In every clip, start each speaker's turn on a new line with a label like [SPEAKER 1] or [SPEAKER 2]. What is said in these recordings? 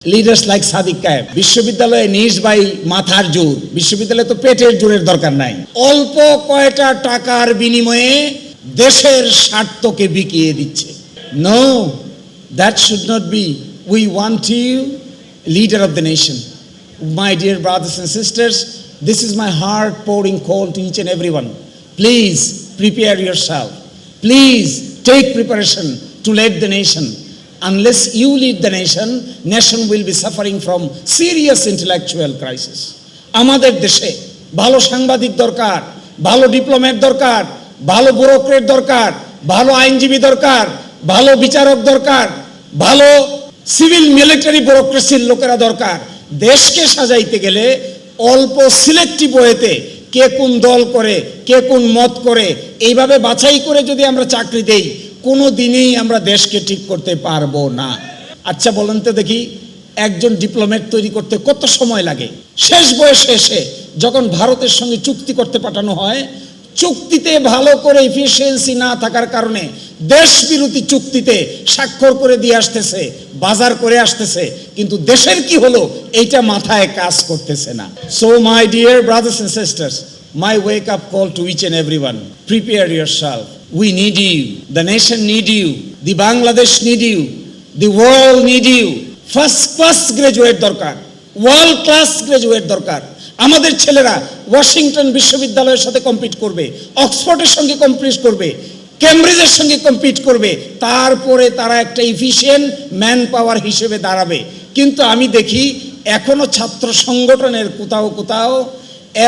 [SPEAKER 1] Leaders like Sadiq কায়েব। বিশ্ববিদ্যালয়ে নিজ by মাথার জোর, বিশ্ববিদ্যালয়ে তো পেটের জোরের দরকার নাই। অল্প কয়টা টাকার বিনিময়ে দেশের স্বার্থকে বিকিয়ে দিচ্ছে। No, that should not be. We want you leader of the nation. My dear brothers and sisters, this is my heart pouring call to each and everyone. Please prepare yourself. Please take preparation to lead the nation. Unless you lead the nation, nation will be suffering from serious intellectual crisis. আমাদের দেশে ভালো সাংবাদিক দরকার, ভালো diplomat দরকার, ভালো bureaucrat দরকার, ভালো আইনজীবী দরকার, ভালো বিচারক দরকার, ভালো সিভিল মিলিটারি ব্যুরোক্রেসির লোকেরা দরকার। দেশকে সাজাইতে গেলে অল্প সিলেক্টিভ ওয়েতে কে কোন দল করে, কে কোন মত করে, এইভাবে বাছাই করে যদি আমরা চাকরি দেই, কোনো দিনেই আমরা দেশকে ঠিক করতে পারবো না। আচ্ছা বলেন তো দেখি, একজন ডিপ্লোম্যাট তৈরি করতে কত সময় লাগে? শেষ বয়সে এসে যখন ভারতের সঙ্গে চুক্তি করতে পাঠানো হয়, চুক্তিতে ভালো করে এফিসিয়েন্সি না থাকার কারণে দেশ বিরোধী চুক্তিতে স্বাক্ষর করে দিয়ে আসতেছে, বাজার করে আসতেছে, কিন্তু দেশের কি হলো এইটা মাথায় কাজ করতেছে না। So my dear brothers and sisters, my wake up call to each and everyone: prepare yourself. We need you, the nation need you, the Bangladesh need you, the world need you. First class graduate দরকার, world class graduate দরকার। আমাদের ছেলেরা Washington বিশ্ববিদ্যালয়ের সাথে compete করবে, অক্সফোর্ডের সঙ্গে compete করবে, কেমব্রিজের সঙ্গে কম্পিট করবে, তারপরে তারা একটা এফিশিয়েন্ট ম্যান পাওয়ার হিসেবে দাঁড়াবে। কিন্তু আমি দেখি এখনো ছাত্র সংগঠনের কোথাও কোথাও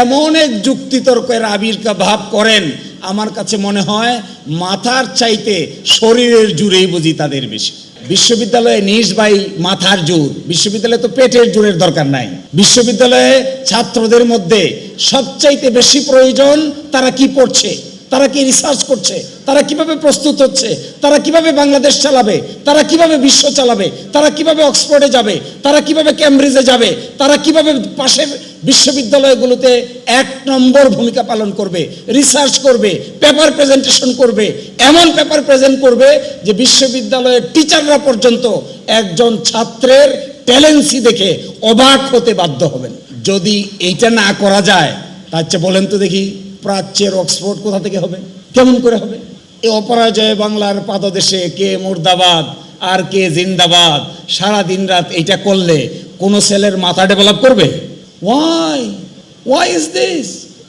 [SPEAKER 1] এমন এক যুক্তিতর্কের আবির্ভাব করেন, আমার কাছে মনে হয় মাথার চাইতে শরীরের জোরেই বুঝি তাদের বেশি। বিশ্ববিদ্যালয়ে নিজ বাই মাথার জোর, বিশ্ববিদ্যালয়ে তো পেটের জোরের দরকার নাই। বিশ্ববিদ্যালয়ে ছাত্রদের মধ্যে সবচাইতে বেশি প্রয়োজন তারা কি পড়ছে, তারা কি রিসার্চ করছে, তারা কিভাবে প্রস্তুত হচ্ছে, তারা কিভাবে বাংলাদেশ চালাবে, তারা কিভাবে বিশ্ব চালাবে, তারা কিভাবে অক্সফোর্ডে যাবে, তারা কিভাবে কেমব্রিজে যাবে, তারা কিভাবে পাশের বিশ্ববিদ্যালয়গুলোতে এক নম্বর ভূমিকা পালন করবে, রিসার্চ করবে, পেপার প্রেজেন্টেশন করবে, এমন পেপার প্রেজেন্ট করবে যে বিশ্ববিদ্যালয়ের টিচাররা পর্যন্ত একজন ছাত্রের ট্যালেন্সি দেখে অবাক হতে বাধ্য হবেন। যদি এইটা না করা যায়, তার চেয়ে বলেন তো দেখি প্রাচ্যের অক্সফোর্ড কোথা থেকে হবে, কেমন করে হবে? এই অপরাজয় বাংলার পাদদেশে কে মুর্দাবাদ আর কে জিন্দাবাদ, সারা দিন রাত এইটা করলে কোন ছেলের মাথা ডেভেলপ করবে? Why is this?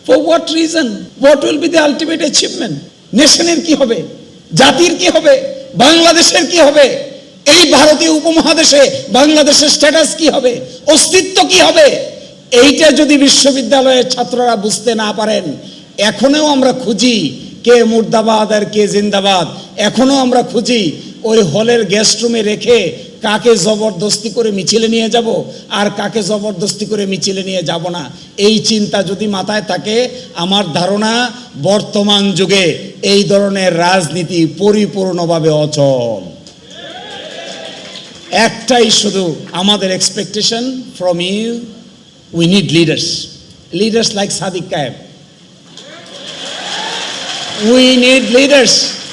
[SPEAKER 1] For what reason? What will be the ultimate achievement? নেশনের কি হবে, জাতির কি হবে, বাংলাদেশের কি হবে, এই ভারতীয় উপমহাদেশে বাংলাদেশের স্ট্যাটাস কি হবে, অস্তিত্ব কি হবে? এইটা যদি বিশ্ববিদ্যালয়ের ছাত্ররা বুঝতে না পারেন, এখনো আমরা খুঁজি কে মুর্দাবাদ আর কে জিন্দাবাদ, এখনো আমরা খুঁজি ওই হলের গেস্ট রুমে রেখে কাকে জবরদস্তি করে মিছিলে নিয়ে যাব আর কাকে জবরদস্তি করে মিছিলে নিয়ে যাব না। এই চিন্তা যদি মাথায় থাকে, আমার ধারণা বর্তমান যুগে এই ধরনের রাজনীতি পরিপূর্ণভাবে অচল। একটাই শুধু আমাদের expectation from you, we need leaders like Sadiq Kaib. We need leaders